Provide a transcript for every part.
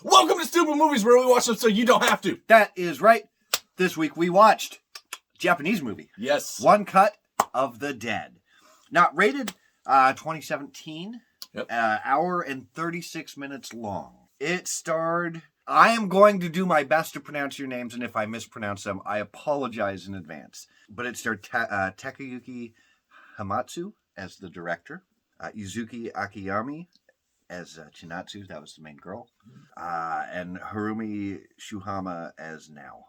Welcome to Stoopid Movies, where we watch them so you don't have to. That is right. This week we watched Japanese movie. Yes. One Cut of the Dead. Now, rated 2017. Yep. Hour and 36 minutes long. It starred... I am going to do my best to pronounce your names, and if I mispronounce them, I apologize in advance. But it starred Takayuki Hamatsu as the director, Yuzuki Akiyami as Chinatsu, that was the main girl, and Harumi Shuhama as Nao.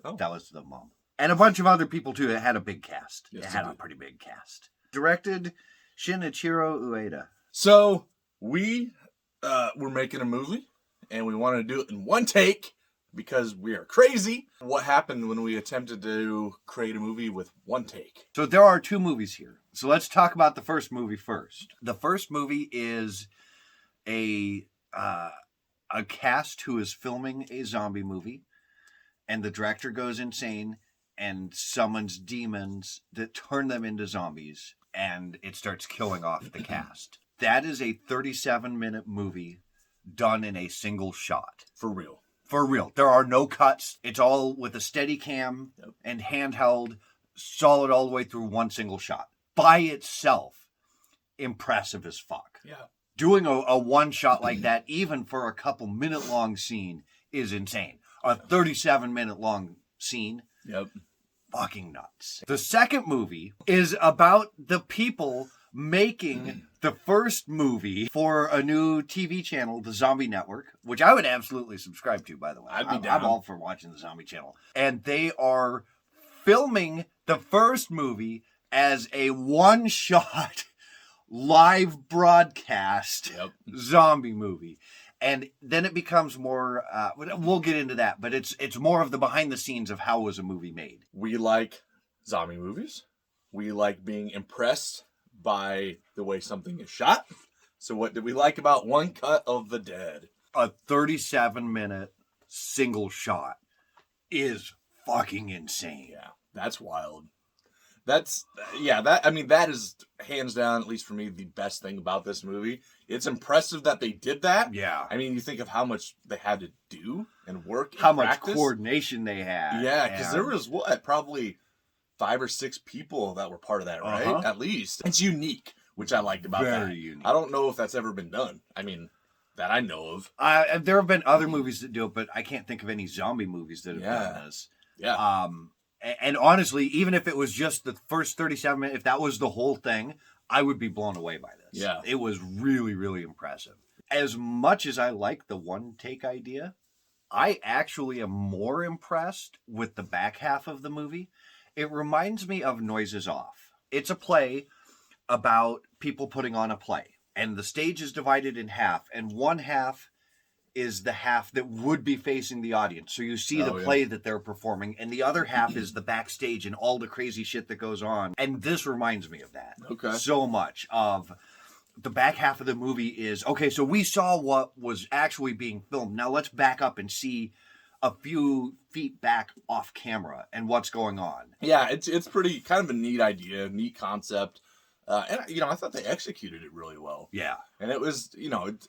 Oh. That was the mom. And a bunch of other people, too. It had a big cast. Yes, it had a pretty big cast. Directed Shinichiro Ueda. So, we were making a movie, and we wanted to do it in one take, because we are crazy. What happened when we attempted to create a movie with one take? So there are two movies here. So let's talk about the first movie first. The first movie is a cast who is filming a zombie movie, and the director goes insane and summons demons that turn them into zombies, and it starts killing off the cast. That is a 37-minute movie done in a single shot. For real. For real. There are no cuts. It's all with a steady cam and handheld, solid all the way through one single shot. By itself, impressive as fuck. Yeah. Doing a one shot like that, even for a couple minute long scene, is insane. A 37-minute long scene. Yep. Fucking nuts. The second movie is about the people making the first movie for a new TV channel, the Zombie Network, which I would absolutely subscribe to, by the way. I'd be down. I'm all for watching the Zombie Channel. And they are filming the first movie as a one-shot live broadcast zombie movie. And then it becomes more, we'll get into that, but it's more of the behind the scenes of how was a movie made. We like zombie movies. We like being impressed by the way something is shot. So what did we like about One Cut of the Dead? A 37-minute single shot is fucking insane. Yeah, that's wild. That is hands down, at least for me, the best thing about this movie. It's impressive that they did that. Yeah. I mean, you think of how much they had to do and work and how practice. Much coordination they had. Yeah, because there was, probably 5 or 6 people that were part of that, right? Uh-huh. At least. It's unique, which I liked about that. Very unique. I don't know if that's ever been done. I mean, that I know of. There have been other movies that do it, but I can't think of any zombie movies that have done this. Yeah. And honestly, even if it was just the first 37 minutes, if that was the whole thing, I would be blown away by this. Yeah. It was really, really impressive. As much as I like the one-take idea, I actually am more impressed with the back half of the movie. It reminds me of Noises Off. It's a play about people putting on a play. And the stage is divided in half. And one half is the half that would be facing the audience. So you see the play that they're performing. And the other half is the backstage and all the crazy shit that goes on. And this reminds me of that. Okay. So much of the back half of the movie is, okay, so we saw what was actually being filmed. Now let's back up and see a few feet back off camera and what's going on. Yeah, it's pretty kind of a neat idea, neat concept. And I thought they executed it really well. Yeah. And it was,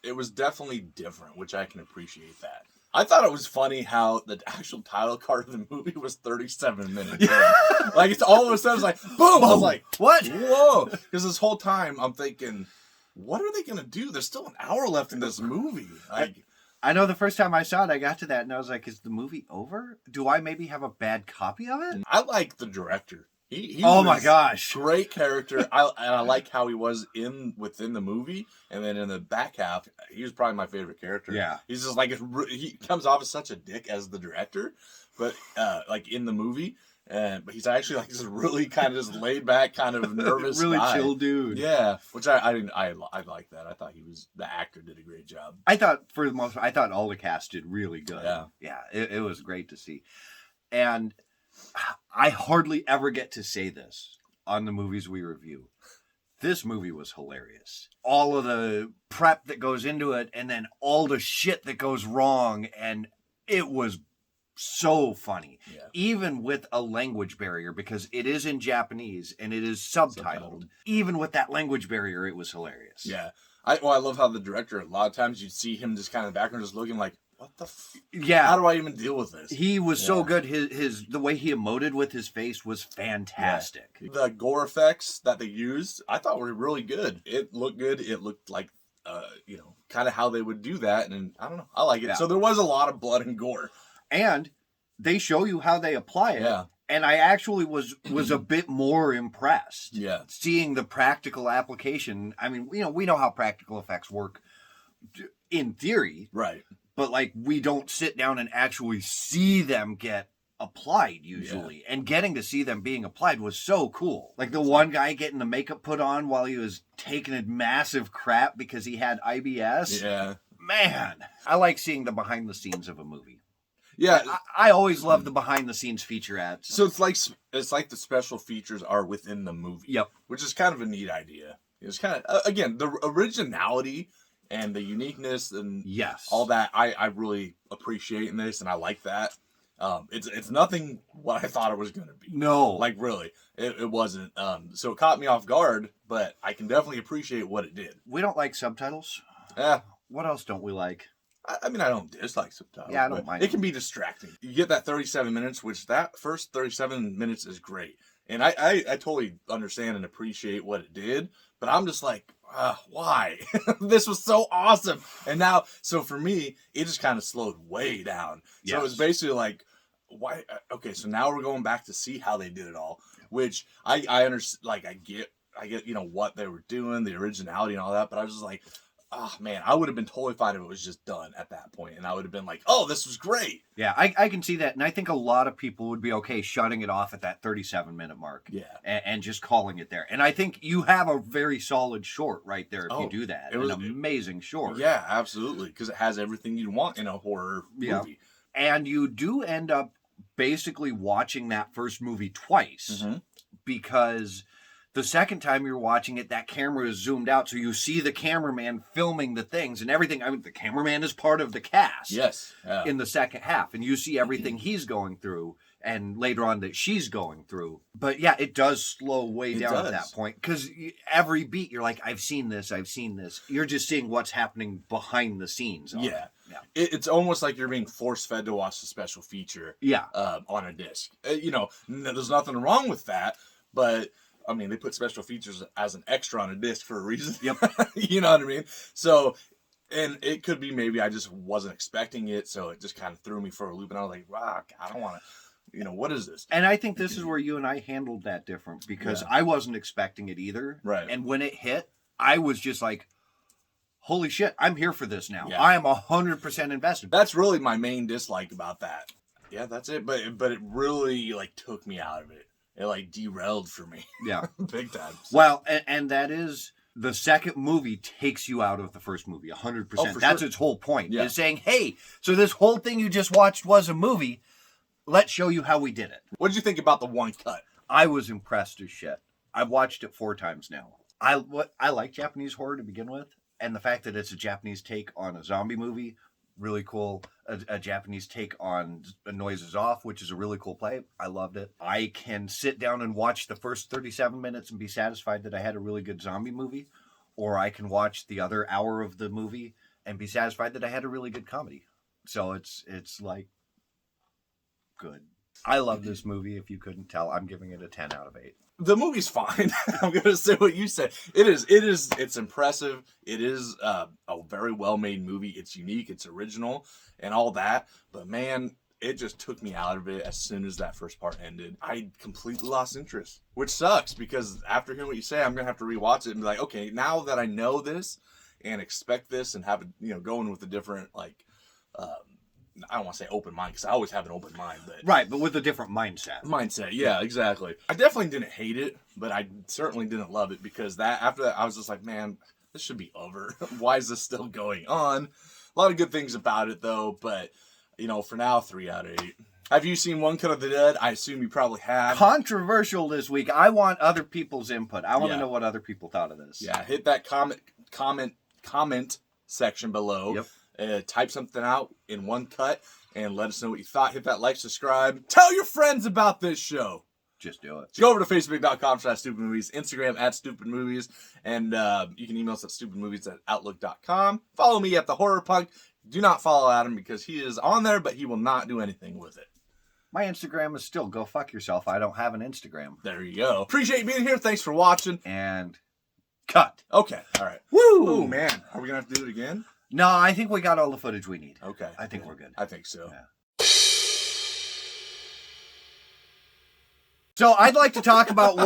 it was definitely different, which I can appreciate that. I thought it was funny how the actual title card of the movie was 37 minutes. Like, it's all of a sudden, it's like, boom! I was like, what? Whoa! Because this whole time, I'm thinking, what are they going to do? There's still an hour left in this movie. Like, I know the first time I saw it, I got to that and I was like, is the movie over? Do I maybe have a bad copy of it? I like the director. He oh my gosh. Great character. I like how he was within the movie. And then in the back half, he was probably my favorite character. Yeah. He's just like, he comes off as such a dick as the director, but like in the movie. But he's actually like this really kind of just laid back, kind of nervous really guy. chill dude. Yeah, which I like that. I thought the actor did a great job. I thought for the most part, I thought all the cast did really good. Yeah, it was great to see. And I hardly ever get to say this on the movies we review. This movie was hilarious. All of the prep that goes into it, and then all the shit that goes wrong, and it was so funny, even with a language barrier, because it is in Japanese and it is subtitled. Even with that language barrier, it was hilarious. Yeah. I love how the director, a lot of times you'd see him just kind of in the background just looking like, what the Yeah. How do I even deal with this? He was so good. His the way he emoted with his face was fantastic. Yeah. The gore effects that they used, I thought were really good. It looked good. It looked like, kind of how they would do that. And I don't know. I like it. Yeah. So there was a lot of blood and gore. And they show you how they apply it. Yeah. And I actually was a bit more impressed. Yeah. Seeing the practical application. I mean, we know how practical effects work in theory. Right. But like, we don't sit down and actually see them get applied usually. Yeah. And getting to see them being applied was so cool. Like the one guy getting the makeup put on while he was taking a massive crap because he had IBS. Yeah. Man, I like seeing the behind the scenes of a movie. Yeah, I always love the behind the scenes featurettes. So it's like the special features are within the movie. Yep. Which is kind of a neat idea. It's kind of again the originality and the uniqueness and all that I really appreciate in this, and I like that. It's nothing what I thought it was going to be. No, like really, it wasn't. So it caught me off guard, but I can definitely appreciate what it did. We don't like subtitles. Yeah. What else don't we like? I mean, I don't dislike subtitles. Yeah, I don't mind. It can be distracting. You get that 37 minutes, which that first 37 minutes is great. And I totally understand and appreciate what it did. But I'm just like, why? This was so awesome. And now, so for me, it just kind of slowed way down. So it was basically like, why? Okay, so now we're going back to see how they did it all. Which I understand, like, I get, what they were doing, the originality and all that. But I was just like, oh man, I would have been totally fine if it was just done at that point, and I would have been like, "Oh, this was great." Yeah, I can see that, and I think a lot of people would be okay shutting it off at that 37-minute mark. Yeah, and just calling it there. And I think you have a very solid short right there if you do that. It was an amazing short. Yeah, absolutely, because it has everything you'd want in a horror movie. And you do end up basically watching that first movie twice because the second time you're watching it, that camera is zoomed out, so you see the cameraman filming the things and everything. I mean, the cameraman is part of the cast. Yes. In the second half, and you see everything he's going through, and later on that she's going through. But yeah, it does slow way down at that point, because every beat you're like, I've seen this. You're just seeing what's happening behind the scenes. Yeah. It's almost like you're being force-fed to watch the special feature. On a disc. There's nothing wrong with that, but I mean, they put special features as an extra on a disc for a reason. Yep. You know what I mean? So, and it could be maybe I just wasn't expecting it, so it just kind of threw me for a loop, and I was like, wow, I don't want to, what is this? And I think this is where you and I handled that different, because I wasn't expecting it either. Right. And when it hit, I was just like, holy shit, I'm here for this now. Yeah. I am 100% invested. That's really my main dislike about that. Yeah, that's it. But it really, took me out of it. It derailed for me. Yeah. Big time. So. Well, and that is, the second movie takes you out of the first movie 100%. Oh, that's its whole point. Is saying, hey, so this whole thing you just watched was a movie. Let's show you how we did it. What did you think about the one cut? I was impressed as shit. I've watched it 4 times now. I like Japanese horror to begin with, and the fact that it's a Japanese take on a zombie movie, really cool. A Japanese take on A Noise Is Off, which is a really cool play. I loved it. I can sit down and watch the first 37 minutes and be satisfied that I had a really good zombie movie, or I can watch the other hour of the movie and be satisfied that I had a really good comedy. So it's good. I love this movie. If you couldn't tell, I'm giving it a 10 out of 8. The movie's fine. I'm going to say what you said. It's impressive. It is a very well-made movie. It's unique. It's original and all that. But man, it just took me out of it as soon as that first part ended. I completely lost interest, which sucks, because after hearing what you say, I'm going to have to rewatch it and be like, okay, now that I know this and expect this and have it, going with a different, I don't want to say open mind, because I always have an open mind. But with a different mindset. Yeah, exactly. I definitely didn't hate it, but I certainly didn't love it, because after that, I was just like, man, this should be over. Why is this still going on? A lot of good things about it, though, but, for now, 3 out of 8. Have you seen One Cut of the Dead? I assume you probably have. Controversial this week. I want other people's input. I want to know what other people thought of this. Yeah, hit that comment section below. Yep. Type something out in one cut and let us know what you thought. Hit that like, subscribe. Tell your friends about this show. Just do it. Go over to Facebook.com/StoopidMovies, Instagram @StoopidMovies, and you can email us at StoopidMovies@outlook.com. Follow me at The Horror Punk. Do not follow Adam because he is on there, but he will not do anything with it. My Instagram is still go fuck yourself. I don't have an Instagram. There you go. Appreciate you being here. Thanks for watching. And cut. Okay. All right. Woo! Oh, man. Are we going to have to do it again? No, I think we got all the footage we need. Okay. I think we're good. I think so. Yeah. So I'd like to talk about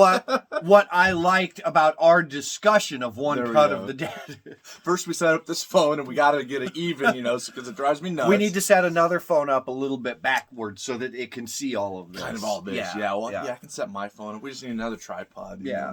what I liked about our discussion of One Cut of the Dead. First, we set up this phone, and we got to get it even, because it drives me nuts. We need to set another phone up a little bit backwards so that it can see all of this. Kind of all this. Yeah. I can set my phone up. We just need another tripod. Yeah.